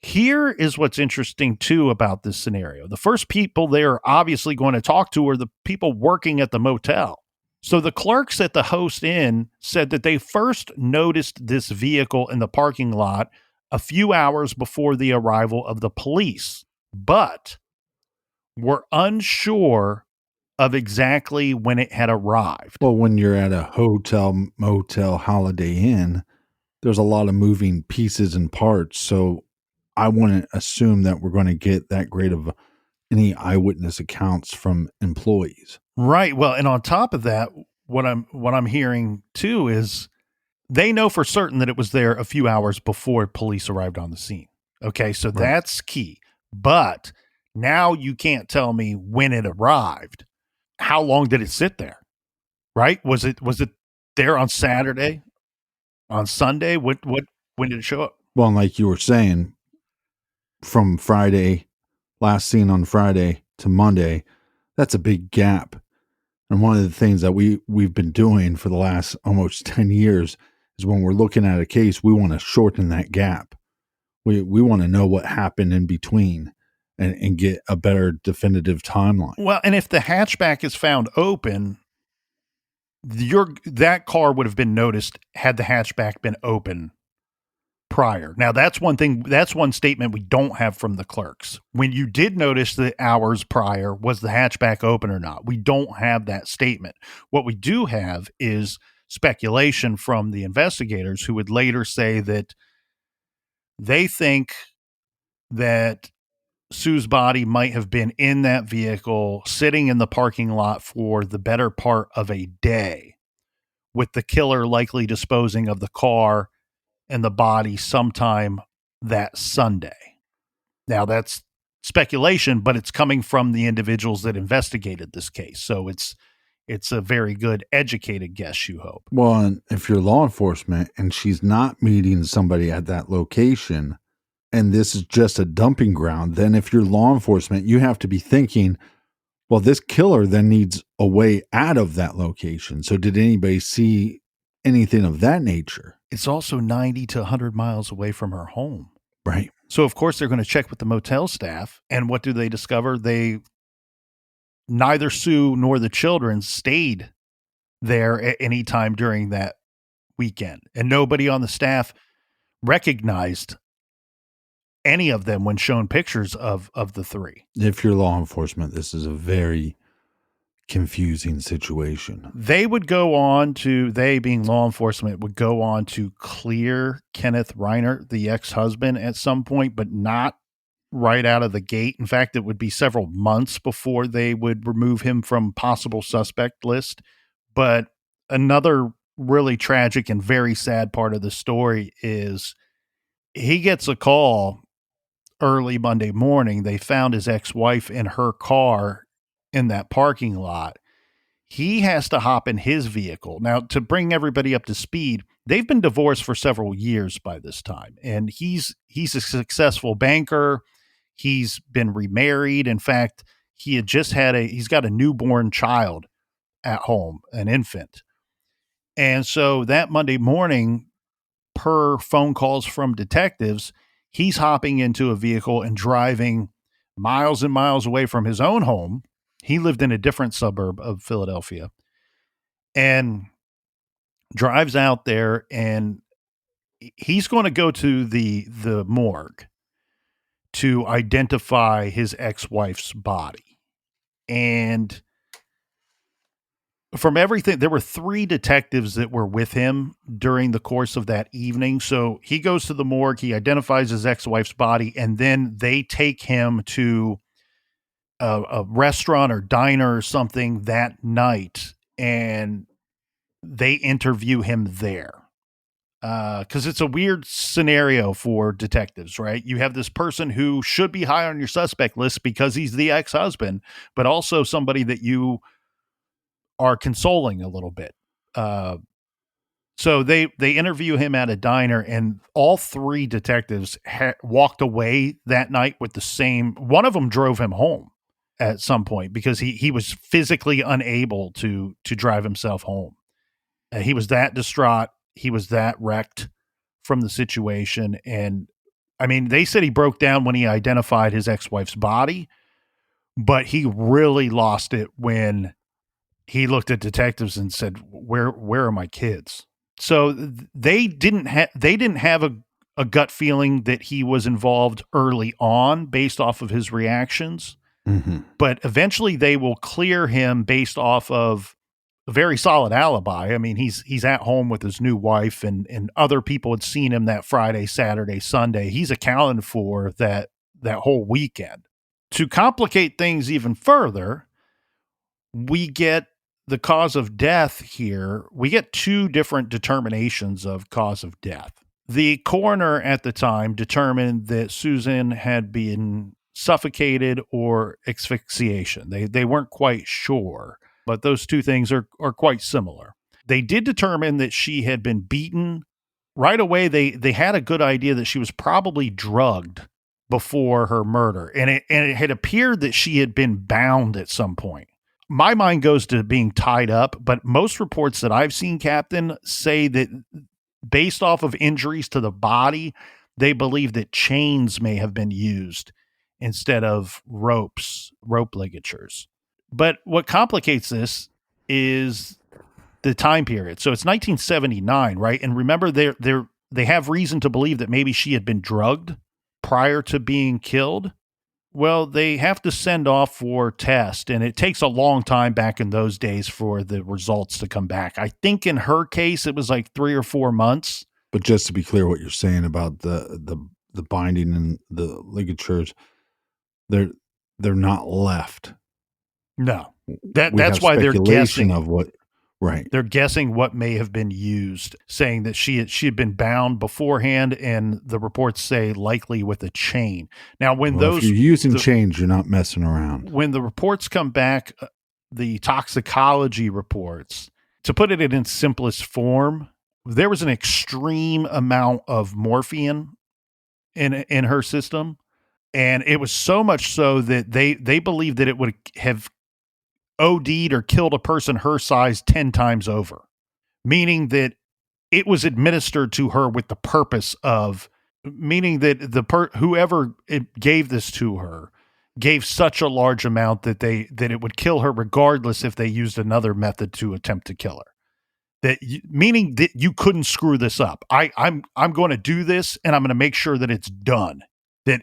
Here is what's interesting, too, about this scenario. The first people they're obviously going to talk to are the people working at the motel. So the clerks at the Host Inn said that they first noticed this vehicle in the parking lot a few hours before the arrival of the police, but were unsure of exactly when it had arrived. Well, when you're at a hotel, motel, Holiday Inn, there's a lot of moving pieces and parts. So I wouldn't assume that we're going to get that great of any eyewitness accounts from employees. Right. Well, and on top of that, what I'm hearing too is they know for certain that it was there a few hours before police arrived on the scene. Okay, so that's key. But now you can't tell me when it arrived. How long did it sit there? Right? Was it there on Saturday? On Sunday? When did it show up? Well, and like you were saying, from Friday, last seen on Friday to Monday, that's a big gap. And one of the things that we've been doing for the last almost 10 years is when we're looking at a case, we want to shorten that gap. We want to know what happened in between and get a better definitive timeline. Well, and if the hatchback is found open, that car would have been noticed had the hatchback been open prior. Now, that's one thing, that's one statement we don't have from the clerks. When you did notice the hours prior, was the hatchback open or not? We don't have that statement. What we do have is speculation from the investigators who would later say that they think that Sue's body might have been in that vehicle sitting in the parking lot for the better part of a day, with the killer likely disposing of the car and the body sometime that Sunday. Now, that's speculation, but it's coming from the individuals that investigated this case. So it's a very good educated guess, you hope. Well, and if you're law enforcement and she's not meeting somebody at that location, and this is just a dumping ground, then if you're law enforcement, you have to be thinking, well, this killer then needs a way out of that location. So did anybody see anything of that nature? It's also 90 to 100 miles away from her home. Right. So, of course, they're going to check with the motel staff. And what do they discover? Neither Sue nor the children stayed there at any time during that weekend. And nobody on the staff recognized any of them when shown pictures of the three. If you're law enforcement, this is a very confusing situation. They being law enforcement, would go on to clear Kenneth Reinert, the ex-husband, at some point, but not right out of the gate. In fact, it would be several months before they would remove him from possible suspect list. But another really tragic and very sad part of the story is he gets a call early Monday morning. They found his ex-wife in her car in that parking lot. He has to hop in his vehicle. Now, to bring everybody up to speed, they've been divorced for several years by this time, and he's a successful banker. He's been remarried. In fact, he's got a newborn child at home, an infant. And so that Monday morning, per phone calls from detectives, he's hopping into a vehicle and driving miles and miles away from his own home. He lived in a different suburb of Philadelphia, and drives out there, and he's going to go to the morgue to identify his ex-wife's body. And from everything, there were 3 detectives that were with him during the course of that evening. So he goes to the morgue, he identifies his ex-wife's body, and then they take him to a restaurant or diner or something that night, and they interview him there. Because it's a weird scenario for detectives, right? You have this person who should be high on your suspect list because he's the ex-husband, but also somebody that you are consoling a little bit. So they interview him at a diner, and all 3 detectives walked away that night with the same. One of them drove him home at some point because he was physically unable to drive himself home. He was that distraught. He was that wrecked from the situation. And I mean, they said he broke down when he identified his ex-wife's body, but he really lost it when he looked at detectives and said, where are my kids? So they didn't have a gut feeling that he was involved early on based off of his reactions. Mm-hmm. But eventually they will clear him based off of a very solid alibi. I mean, he's at home with his new wife, and other people had seen him that Friday, Saturday, Sunday. He's accounted for that whole weekend. To complicate things even further, we get the cause of death here. We get 2 different determinations of cause of death. The coroner at the time determined that Susan had been suffocated or asphyxiation. They weren't quite sure, but those 2 things are quite similar. They did determine that she had been beaten. Right away, they had a good idea that she was probably drugged before her murder, and it had appeared that she had been bound at some point. My mind goes to being tied up, but most reports that I've seen, Captain, say that based off of injuries to the body, they believe that chains may have been used instead of rope ligatures. But what complicates this is the time period. So it's 1979, right? And remember, they have reason to believe that maybe she had been drugged prior to being killed. Well, they have to send off for test, and it takes a long time back in those days for the results to come back. I think in her case, it was like 3 or 4 months. But just to be clear, what you're saying about the binding and the ligatures, they're not left. No, that's why they're guessing of what. Right. They're guessing what may have been used, saying that she had been bound beforehand, and the reports say likely with a chain. Now, if you're using chains, you're not messing around. When the reports come back, the toxicology reports, to put it in simplest form, there was an extreme amount of morphine in her system, and it was so much so that they believed that it would have OD'd or killed a person her size 10 times over, meaning that it was administered to her with the purpose of, meaning that whoever gave this to her gave such a large amount that it would kill her regardless if they used another method to attempt to kill her. Meaning that you couldn't screw this up. I'm going to do this, and I'm going to make sure that it's done. That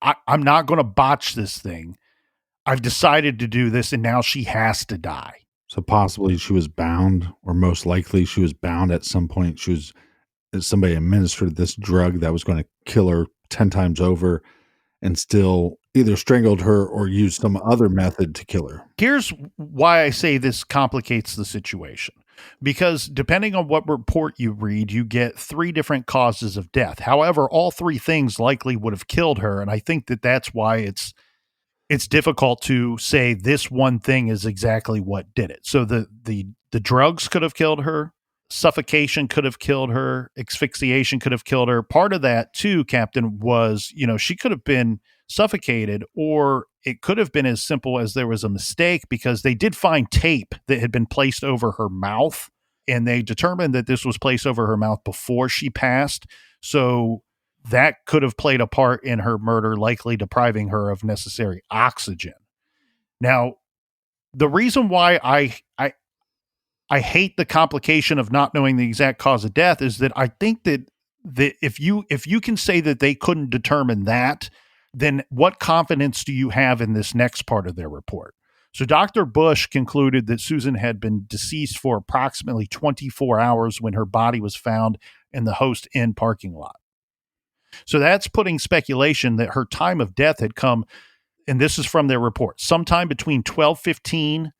I'm not going to botch this thing. I've decided to do this, and now she has to die. So possibly she was bound, or most likely she was bound at some point. Somebody administered this drug that was going to kill her 10 times over, and still either strangled her or used some other method to kill her. Here's why I say this complicates the situation. Because depending on what report you read, you get 3 different causes of death. However, all 3 things likely would have killed her, and I think that's why it's difficult to say this one thing is exactly what did it. So the drugs could have killed her, suffocation could have killed her, asphyxiation could have killed her. Part of that too, Captain, was, she could have been suffocated, or it could have been as simple as there was a mistake, because they did find tape that had been placed over her mouth, and they determined that this was placed over her mouth before she passed. So that could have played a part in her murder, likely depriving her of necessary oxygen. Now, the reason why I hate the complication of not knowing the exact cause of death is that I think that if you can say that they couldn't determine that, then what confidence do you have in this next part of their report? So Dr. Bush concluded that Susan had been deceased for approximately 24 hours when her body was found in the Host Inn parking lot. So that's putting speculation that her time of death had come, and this is from their report, sometime between 12:15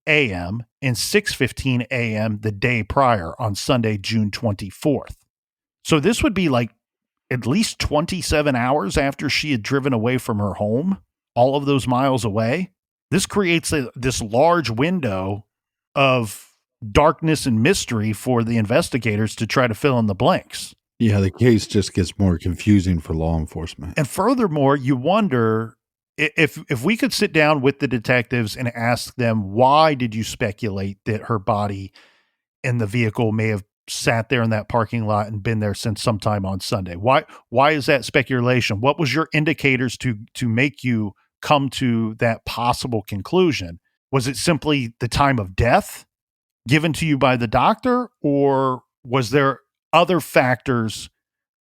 a.m. and 6:15 a.m. the day prior on Sunday, June 24th. So this would be like at least 27 hours after she had driven away from her home, all of those miles away. This creates this large window of darkness and mystery for the investigators to try to fill in the blanks. Yeah, the case just gets more confusing for law enforcement. And furthermore, you wonder if we could sit down with the detectives and ask them, why did you speculate that her body in the vehicle may have sat there in that parking lot and been there since sometime on Sunday? Why is that speculation? What was your indicators to make you come to that possible conclusion? Was it simply the time of death given to you by the doctor, or was there other factors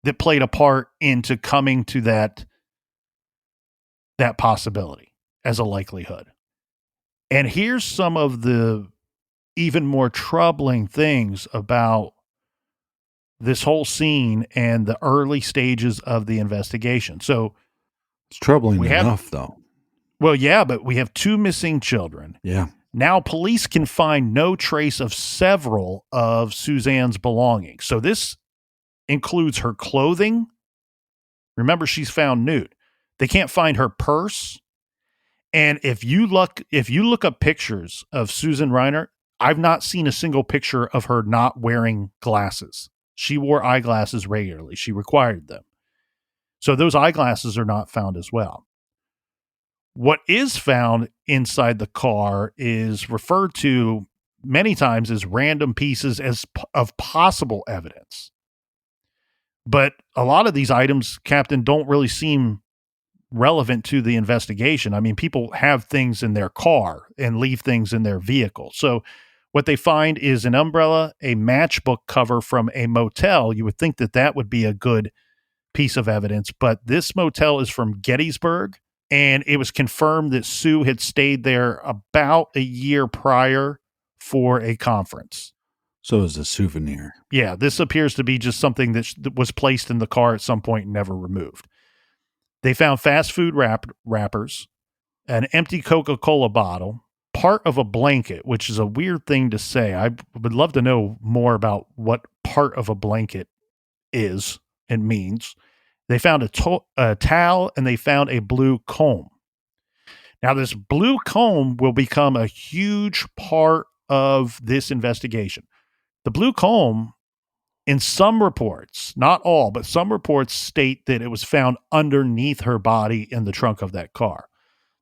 that played a part into coming to that possibility as a likelihood? And here's some of the even more troubling things about this whole scene and the early stages of the investigation. So it's troubling enough, though. Well, yeah, but we have 2 missing children. Yeah. Now police can find no trace of several of Suzanne's belongings. So this includes her clothing. Remember, she's found nude. They can't find her purse. And if you look up pictures of Susan Reinert, I've not seen a single picture of her not wearing glasses. She wore eyeglasses regularly. She required them. So those eyeglasses are not found as well. What is found inside the car is referred to many times as random pieces of possible evidence. But a lot of these items, Captain, don't really seem relevant to the investigation. I mean, people have things in their car and leave things in their vehicle. So what they find is an umbrella, a matchbook cover from a motel. You would think that that would be a good piece of evidence, but this motel is from Gettysburg, and it was confirmed that Sue had stayed there about a year prior for a conference. So it's a souvenir. Yeah, this appears to be just something that was placed in the car at some point and never removed. They found fast food wrappers, an empty Coca-Cola bottle, part of a blanket, which is a weird thing to say. I would love to know more about what part of a blanket is and means. They found a towel, and they found a blue comb. Now, this blue comb will become a huge part of this investigation. The blue comb, in some reports, not all, but some reports state that it was found underneath her body in the trunk of that car.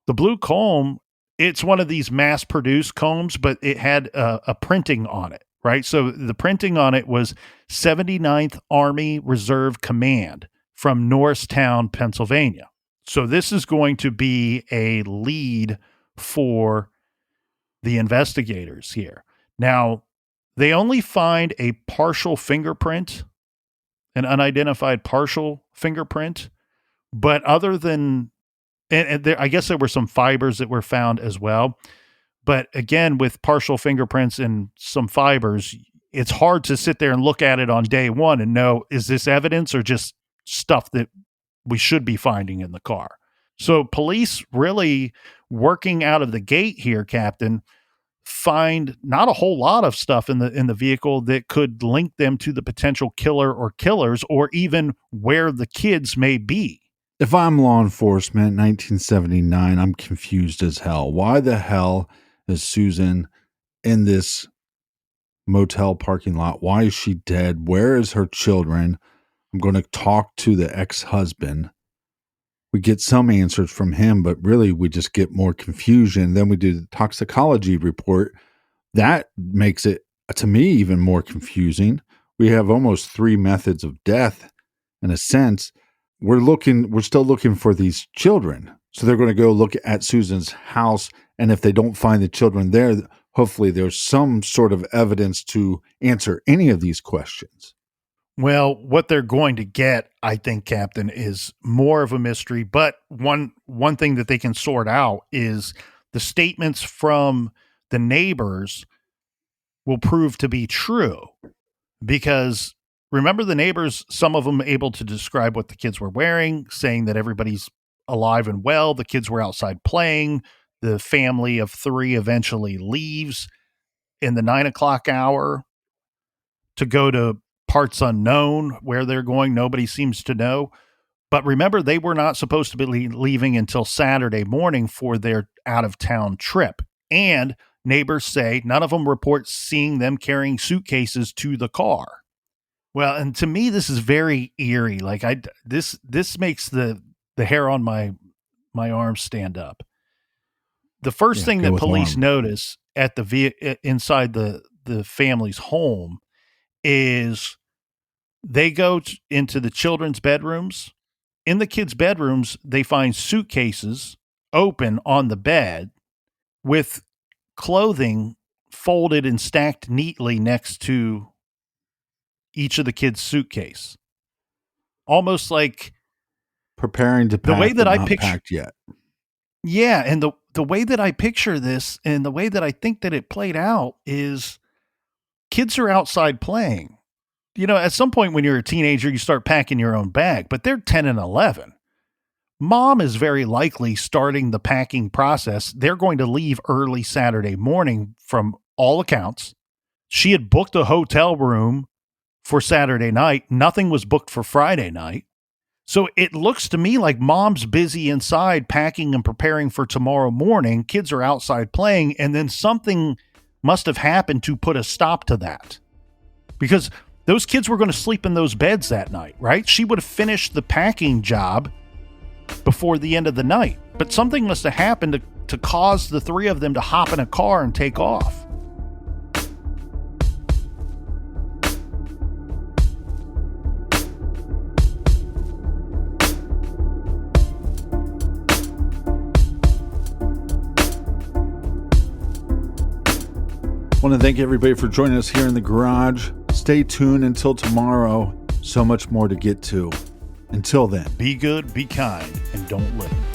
The blue comb, it's one of these mass-produced combs, but it had a printing on it, right? So the printing on it was 79th Army Reserve Command from Norristown, Pennsylvania. So this is going to be a lead for the investigators here. Now, they only find a partial fingerprint, an unidentified partial fingerprint, but other than, and there, I guess there were some fibers that were found as well. But again, with partial fingerprints and some fibers, it's hard to sit there and look at it on day one and know, is this evidence or just stuff that we should be finding in the car? So police really working out of the gate here, Captain, find not a whole lot of stuff in the vehicle that could link them to the potential killer or killers, or even where the kids may be. If I'm law enforcement, 1979, I'm confused as hell. Why the hell is Susan in this motel parking lot? Why is she dead? Where is her children? I'm going to talk to the ex-husband. We get some answers from him, but really we just get more confusion. Then we do the toxicology report. That makes it, to me, even more confusing. We have almost 3 methods of death in a sense, we're still looking for these children. So they're going to go look at Susan's house. And if they don't find the children there, hopefully there's some sort of evidence to answer any of these questions. Well, what they're going to get, I think, Captain, is more of a mystery. But one thing that they can sort out is the statements from the neighbors will prove to be true. Because remember, the neighbors, some of them able to describe what the kids were wearing, saying that everybody's alive and well. The kids were outside playing. The family of 3 eventually leaves in the 9 o'clock hour to go to parts unknown. Where they're going, nobody seems to know. But remember, they were not supposed to be leaving until Saturday morning for their out-of-town trip. And neighbors say none of them report seeing them carrying suitcases to the car. Well, and to me, this is very eerie. Like this makes the hair on my arms stand up. The first thing that police notice at inside the family's home is they go into the children's bedrooms. In the kids' bedrooms, they find suitcases open on the bed with clothing folded and stacked neatly next to each of the kids' suitcase. Almost like preparing to pack, the way that I not picture packed yet. Yeah, and the way that I picture this and the way that I think that it played out is kids are outside playing. You know, at some point when you're a teenager, you start packing your own bag, but they're 10 and 11. Mom is very likely starting the packing process. They're going to leave early Saturday morning from all accounts. She had booked a hotel room for Saturday night. Nothing was booked for Friday night. So it looks to me like mom's busy inside packing and preparing for tomorrow morning. Kids are outside playing, and then something must have happened to put a stop to that. Because those kids were going to sleep in those beds that night, right? She would have finished the packing job before the end of the night. But something must have happened to cause the 3 of them to hop in a car and take off. I want to thank everybody for joining us here in the garage. Stay tuned until tomorrow. So much more to get to. Until then, be good, be kind, and don't live.